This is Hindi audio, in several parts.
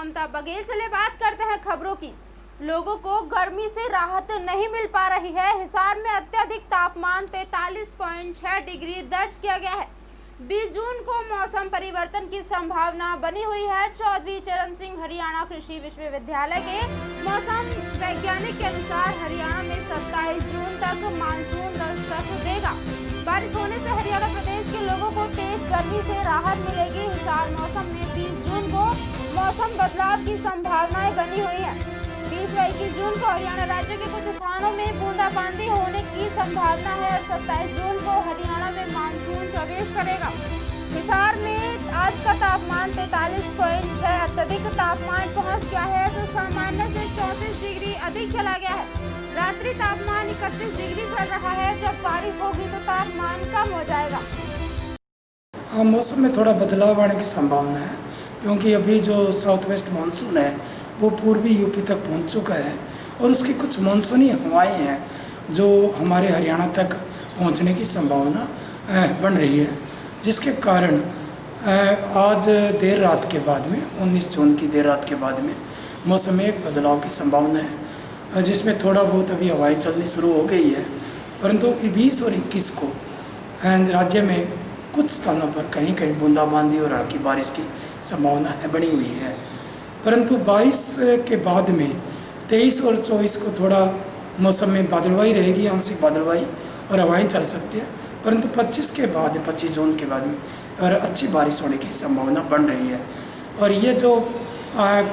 ममता बघेल। चले बात करते हैं खबरों की। लोगों को गर्मी से राहत नहीं मिल पा रही है। हिसार में अत्यधिक तापमान 43.6 डिग्री दर्ज किया गया है। 20 जून को मौसम परिवर्तन की संभावना बनी हुई है। चौधरी चरण सिंह हरियाणा कृषि विश्वविद्यालय के मौसम वैज्ञानिक के अनुसार हरियाणा में 27 जून तक मानसून दस्तक देगा। बारिश होने से हरियाणा प्रदेश के लोगों को तेज गर्मी से राहत मिलेगी। हिसार मौसम में 20 जून को मौसम बदलाव की संभावनाएं बनी हुई है। 20 व 21 जून को हरियाणा राज्य के कुछ स्थानों में बूंदाबांदी होने की संभावना है और 27 जून को हरियाणा में मानसून प्रवेश करेगा। हिसार में आज का तापमान 43.6 अत्यधिक तापमान पहुंच गया है, जो सामान्य से 34 डिग्री अधिक चला गया है। रात्रि तापमान 31 डिग्री चल रहा है। जब बारिश होगी तो तापमान कम हो जाएगा। हाँ, मौसम में थोड़ा बदलाव आने की संभावना है, क्योंकि अभी जो साउथ वेस्ट मानसून है वो पूर्वी यूपी तक पहुंच चुका है और उसकी कुछ मानसूनी हवाएं हैं जो हमारे हरियाणा तक पहुंचने की संभावना बन रही है, जिसके कारण आज देर रात के बाद में 19 जून की देर रात के बाद में मौसम में एक बदलाव की संभावना है, जिसमें थोड़ा बहुत अभी हवाएं चलनी शुरू हो गई है। परंतु 20 और 21 को राज्य में कुछ स्थानों पर कहीं कहीं बूंदाबांदी और हल्की बारिश की संभावना है बनी हुई है। परंतु 22 के बाद में 23 और 24 को थोड़ा मौसम में बादलवाई रहेगी, आंशिक बादलवाई और हवाएं चल सकती है। परंतु 25 के बाद 25 जून के बाद में और अच्छी बारिश होने की संभावना बन रही है। और ये जो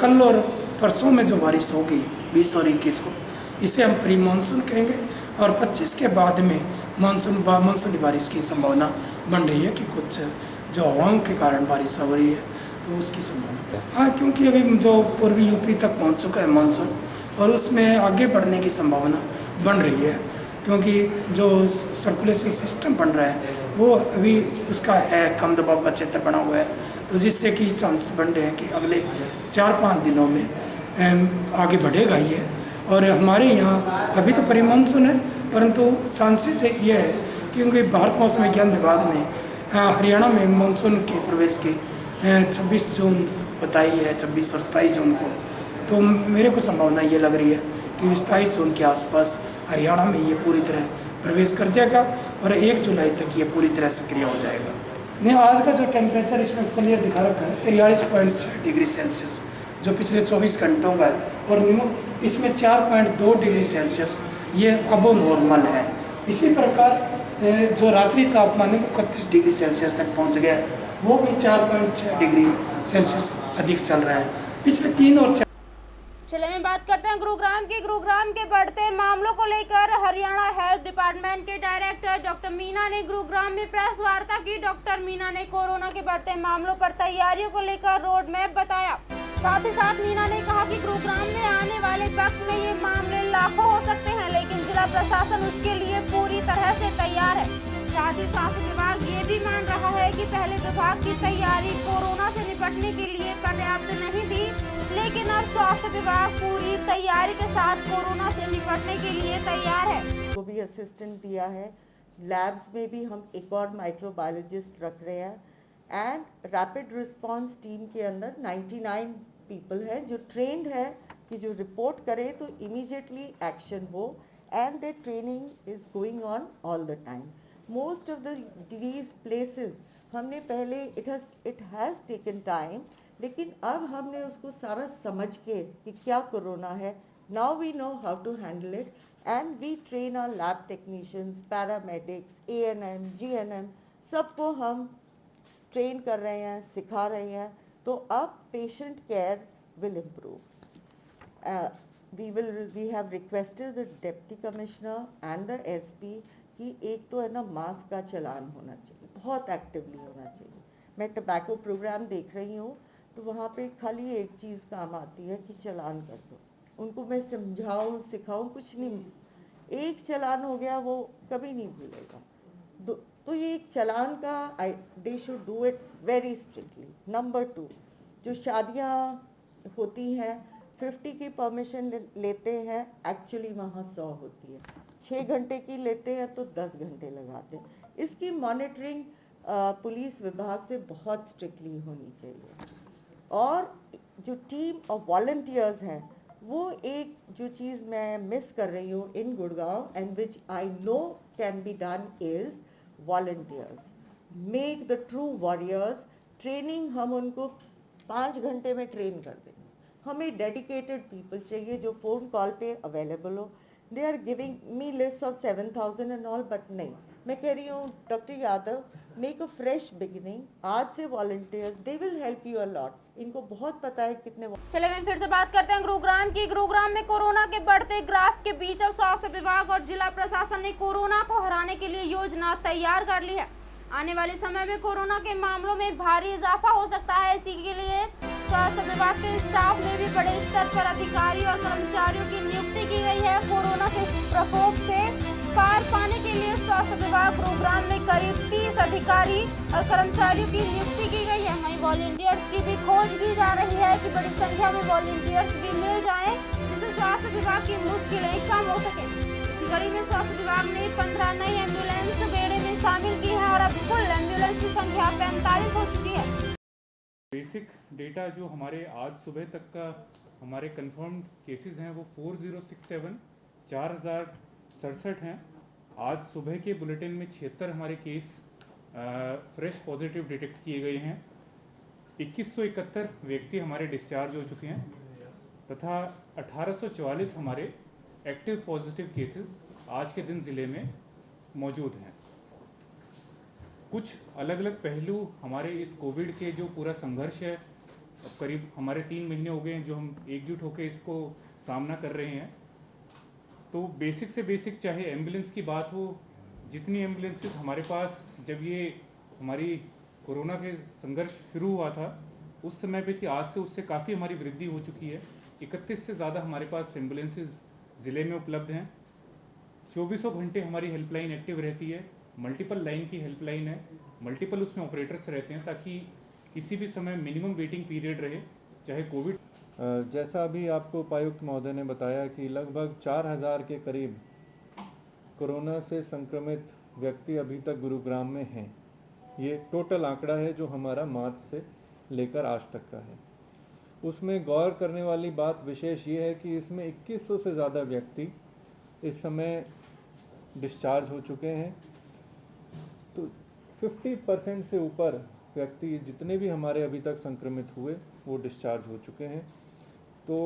कल और परसों में जो बारिश होगी 20 और 21 को, इसे हम प्री मानसून कहेंगे। और 25 के बाद में मानसूनी बारिश की संभावना बन रही है कि कुछ जो हवाओं के कारण बारिश हो रही है तो उसकी संभावना है। हाँ, क्योंकि अभी जो पूर्वी यूपी तक पहुंच चुका है मानसून और उसमें आगे बढ़ने की संभावना बन रही है, क्योंकि जो सर्कुलेशन सिस्टम बन रहा है वो अभी उसका है कम दबाव का क्षेत्र बना हुआ है, तो जिससे कि चांस बन रहे हैं कि अगले 4-5 दिनों में आगे बढ़ेगा ये। और हमारे यहाँ अभी तो प्री मानसून है, परंतु चांसेस ये है क्योंकि भारत मौसम विज्ञान विभाग ने हरियाणा में मानसून के प्रवेश की 26 जून बताई है, 26 और 27 जून को। तो मेरे को संभावना ये लग रही है कि 27 जून के आसपास हरियाणा में ये पूरी तरह प्रवेश कर जाएगा और 1 जुलाई तक ये पूरी तरह सक्रिय हो जाएगा। नहीं, आज का जो टेम्परेचर इसमें क्लियर दिखा रखा है 43.6 डिग्री सेल्सियस, जो पिछले 24 घंटों का है, और न्यू इसमें 4.2 डिग्री सेल्सियस ये अबो नॉर्मल है। इसी प्रकार जो रात्रि तापमान है वो 31 डिग्री सेल्सियस तक पहुंच गया है, वो भी 4.6 डिग्री सेल्सियस अधिक चल रहा है पिछले 3 और 4। चलिए मैं बात करते हैं गुरुग्राम के बढ़ते मामलों को लेकर हरियाणा हेल्थ डिपार्टमेंट के डायरेक्टर डॉक्टर मीना ने गुरुग्राम में प्रेस वार्ता की। डॉक्टर मीना ने कोरोना के बढ़ते मामलों पर तैयारियों को लेकर रोड मैप बताया। साथ ही साथ मीना ने कहा कि गुरुग्राम में आने वाले वक्त में ये मामले लाखों हो सकते हैं, लेकिन जिला प्रशासन उसके लिए पूरी तरह से तैयार है। साथ ही स्वास्थ्य विभाग ये भी मान रहा है कि पहले विभाग की तैयारी कोरोना से निपटने के लिए पर्याप्त नहीं थी, लेकिन अब स्वास्थ्य विभाग पूरी तैयारी के साथ कोरोना से निपटने के लिए तैयार है। को भी असिस्टेंट दिया है। लैब्स में भी हम एक और माइक्रोबायोलॉजिस्ट रख रहे हैं एंड रैपिड रिस्पांस टीम के अंदर 99 पीपल है जो ट्रेंड है कि जो रिपोर्ट करे तो इमीडिएटली एक्शन हो, and the training is going on all the time. Most of these places हमने पहले इट हैज़ टेकन टाइम, लेकिन अब हमने उसको सारा समझ के कि क्या कोरोना है, now we know how to handle it and we train our lab technicians, paramedics, ANM, GNM सबको हम ट्रेन कर रहे हैं, सिखा रहे हैं, तो अब patient care will improve. We have requested the deputy commissioner and the SP कि एक तो है ना मास्क का चलान होना चाहिए, बहुत एक्टिवली होना चाहिए। मैं टबैको प्रोग्राम देख रही हूँ तो वहाँ पे खाली एक चीज़ काम आती है कि चलान कर दो। उनको मैं समझाऊँ सिखाऊँ कुछ नहीं, एक चलान हो गया वो कभी नहीं भूलेगा। तो ये एक चलान का they should do it very strictly. Number 2, जो शादियाँ होती हैं 50 की परमिशन लेते हैं, एक्चुअली वहाँ 100 होती है। 6 घंटे की लेते हैं तो 10 घंटे लगाते हैं। इसकी मॉनिटरिंग पुलिस विभाग से बहुत स्ट्रिक्टली होनी चाहिए। और जो टीम ऑफ वॉलंटियर्स हैं, वो एक जो चीज़ मैं मिस कर रही हूँ in Gurgaon and which I know can be done is volunteers, make the true warriors. Training हम उनको 5 घंटे में ट्रेन कर देंगे। हमें डेडिकेटेड पीपल चाहिए जो फ़ोन कॉल पे अवेलेबल हो। They are giving me list of 7,000 and all, but नहीं, मैं कह रही हूँ doctor Yadav, make a fresh beginning. आज से volunteers they will help you a lot. इनको बहुत पता है कितने। चलिए मैं फिर से बात करते हैं गुरुग्राम की। गुरुग्राम में कोरोना के बढ़ते ग्राफ के बीच अब स्वास्थ्य विभाग और जिला प्रशासन ने कोरोना को हराने के लिए योजना तैयार कर ली है। आने वाले समय में कोरोना के मामलों में भारी इजाफा हो सकता है। इसी के लिए स्वास्थ्य विभाग के स्टाफ में भी बड़े स्तर पर अधिकारी और कर्मचारियों की नियुक्ति की गई है। कोरोना के प्रकोप से पार पाने के लिए स्वास्थ्य विभाग गुरुग्राम में करीब 30 अधिकारी और कर्मचारियों की नियुक्ति की गई है। वहीं वॉलंटियर्स की भी खोज की जा रही है कि बड़ी संख्या में वॉलंटियर्स भी मिल जाएं, जिससे स्वास्थ्य विभाग की मुश्किलें कम हो सके। इसी कड़ी में स्वास्थ्य विभाग ने 15 नई एम्बुलेंस बेड़े में शामिल की है और अब कुल एम्बुलेंस की संख्या 45 हो चुकी है। बेसिक डेटा जो हमारे आज सुबह तक का हमारे कंफर्म्ड केसेस हैं वो 4067 4067 हैं। आज सुबह के बुलेटिन में 76 हमारे केस फ्रेश पॉजिटिव डिटेक्ट किए गए हैं। 2171 व्यक्ति हमारे डिस्चार्ज हो चुके हैं तथा 1844 हमारे एक्टिव पॉजिटिव केसेस आज के दिन ज़िले में मौजूद हैं। कुछ अलग अलग पहलू हमारे इस कोविड के जो पूरा संघर्ष है, अब करीब हमारे 3 महीने हो गए हैं जो हम एकजुट होकर इसको सामना कर रहे हैं। तो बेसिक से बेसिक चाहे एम्बुलेंस की बात हो, जितनी एम्बुलेंसेस हमारे पास जब ये हमारी कोरोना के संघर्ष शुरू हुआ था उस समय पे थी, आज से उससे काफ़ी हमारी वृद्धि हो चुकी है। 31 से ज़्यादा हमारे पास एम्बुलेंसेस ज़िले में उपलब्ध हैं। 24 घंटे हमारी हेल्पलाइन एक्टिव रहती है। मल्टीपल लाइन की हेल्पलाइन है, मल्टीपल उसमें ऑपरेटर्स रहते हैं ताकि किसी भी समय मिनिमम वेटिंग पीरियड रहे, चाहे कोविड। जैसा अभी आपको उपायुक्त महोदय ने बताया कि लगभग 4000 के करीब कोरोना से संक्रमित व्यक्ति अभी तक गुरुग्राम में हैं। ये टोटल आंकड़ा है जो हमारा मार्च से लेकर आज तक का है। उसमें गौर करने वाली बात विशेष ये है कि इसमें 2100 से ज़्यादा व्यक्ति इस समय डिस्चार्ज हो चुके हैं। तो 50% से ऊपर व्यक्ति जितने भी हमारे अभी तक संक्रमित हुए वो डिस्चार्ज हो चुके हैं। तो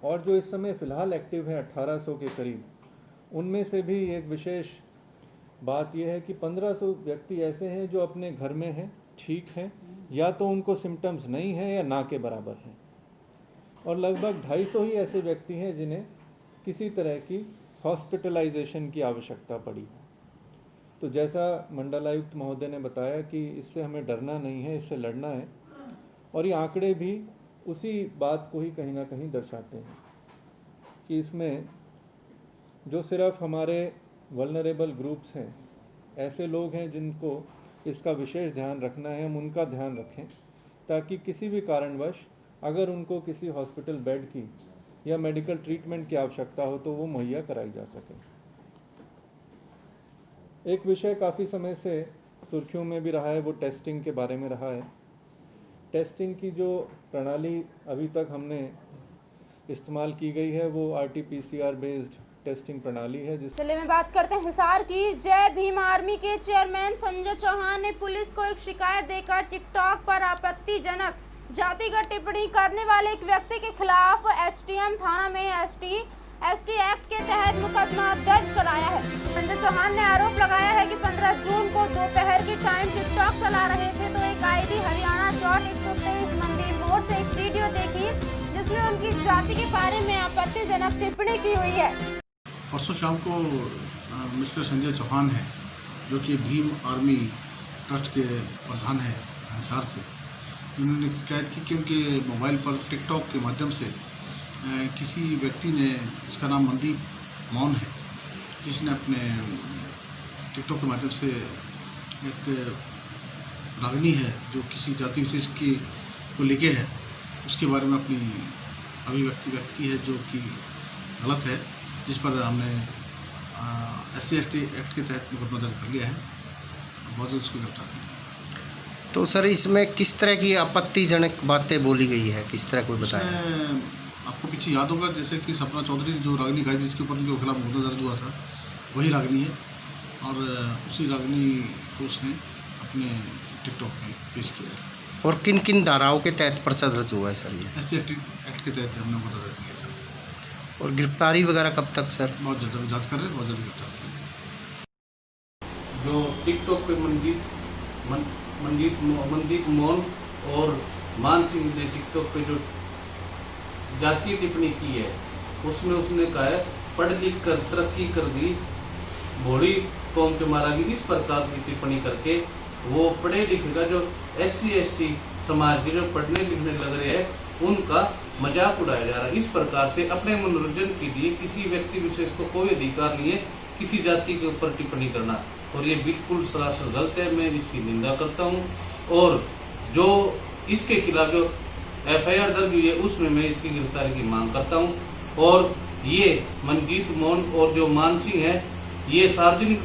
और जो इस समय फ़िलहाल एक्टिव है 1800 के करीब, उनमें से भी एक विशेष बात यह है कि 1500 व्यक्ति ऐसे हैं जो अपने घर में हैं, ठीक हैं, या तो उनको सिम्टम्स नहीं हैं या ना के बराबर हैं, और लगभग 250 ही ऐसे व्यक्ति हैं जिन्हें किसी तरह की हॉस्पिटलाइजेशन की आवश्यकता पड़ी। तो जैसा मंडलायुक्त महोदय ने बताया कि इससे हमें डरना नहीं है, इससे लड़ना है, और ये आंकड़े भी उसी बात को ही कहीं ना कहीं दर्शाते हैं कि इसमें जो सिर्फ हमारे वल्नरेबल ग्रुप्स हैं, ऐसे लोग हैं जिनको इसका विशेष ध्यान रखना है, हम उनका ध्यान रखें ताकि किसी भी कारणवश अगर उनको किसी हॉस्पिटल बेड की या मेडिकल ट्रीटमेंट की आवश्यकता हो तो वो मुहैया कराई जा सके। एक विषय काफ़ी समय से सुर्खियों में भी रहा है, वो टेस्टिंग के बारे में रहा है। टेस्टिंग की जो प्रणाली अभी तक हमने इस्तेमाल की गई है वो RT-PCR बेस्ड टेस्टिंग प्रणाली है। चलिए मैं बात करते हैं हिसार की। जय भीम आर्मी के चेयरमैन संजय चौहान ने पुलिस को एक शिकायत देकर टिकटॉक पर आपत्तिजनक जातिगत टिप्पणी करने वाले एक व्यक्ति के खिलाफ HTM थाना में ST एक्ट के तहत मुकदमा दर्ज कराया है। संजय चौहान ने आरोप लगाया है कि 15 जून को दोपहर के टाइम टिकटॉक चला रहे थे तो एक ID हरियाणा.123 मंदिर मोड़ से एक वीडियो देखी जिसमें उनकी जाति के बारे में आपत्तिजनक टिप्पणी की हुई है। परसों शाम को मिस्टर संजय चौहान है जो कि भीम आर्मी ट्रस्ट के प्रधान है हिसार से, उन्होंने शिकायत की कि उनके मोबाइल पर टिकटॉक के माध्यम से किसी व्यक्ति ने, जिसका नाम मनदीप मौन है, जिसने अपने टिकटॉक के माध्यम से एक रागिनी है जो किसी जाति विशेष की को लेके है, उसके बारे में अपनी अभिव्यक्ति व्यक्त की है जो कि गलत है, जिस पर हमने SC/ST एक्ट के तहत मुकदमा दर्ज कर लिया है। बहुत जल्द उसको गिरफ्तार करेंगे। तो सर इसमें किस तरह की आपत्तिजनक बातें बोली गई है, किस तरह कोई बताया? इसमें आपको पीछे याद होगा जैसे कि सपना चौधरी जो रागनी गाई जिसके ऊपर उनके खिलाफ मुकदमा दर्ज हुआ था, वही रागनी है और उसी रागनी को उसने अपने टिकटॉक में पेश किया है। और किन किन धाराओं के तहत पर्चा दर्ज हुआ है सर ये? SC एक्ट के तहत हमने मुकदमा दर्ज किया सर। और गिरफ्तारी वगैरह कब तक सर? बहुत जल्द अभी जाँच कर रहे हैं, बहुत जल्द गिरफ्तार करेंगे। जो टिकटॉक पे मनदीप मोहन और मान सिंह ने टिकटॉक पे जो जातीय टिप्पणी की है, उसमें उसने कहा है पढ़ लिख कर तरक्की कर दी, भोली कौम के मारा गई, इस प्रकार की टिप्पणी करके वो पढ़े लिखे का जो SC ST समाज के जो पढ़ने लिखने लग रहे हैं उनका मजाक उड़ाया जा रहा है। इस प्रकार से अपने मनोरंजन के लिए किसी व्यक्ति विशेष को कोई अधिकार नहीं है किसी जाति के ऊपर टिप्पणी करना, और ये बिल्कुल सरासर गलत है। मैं इसकी निंदा करता हूँ और जो इसके खिलाफ जो FIR दर्ज हुई है उसमें मैं इसकी गिरफ्तारी की मांग करता हूँ। और ये मनदीप मोहन और जो मान सिंह है ये सार्वजनिक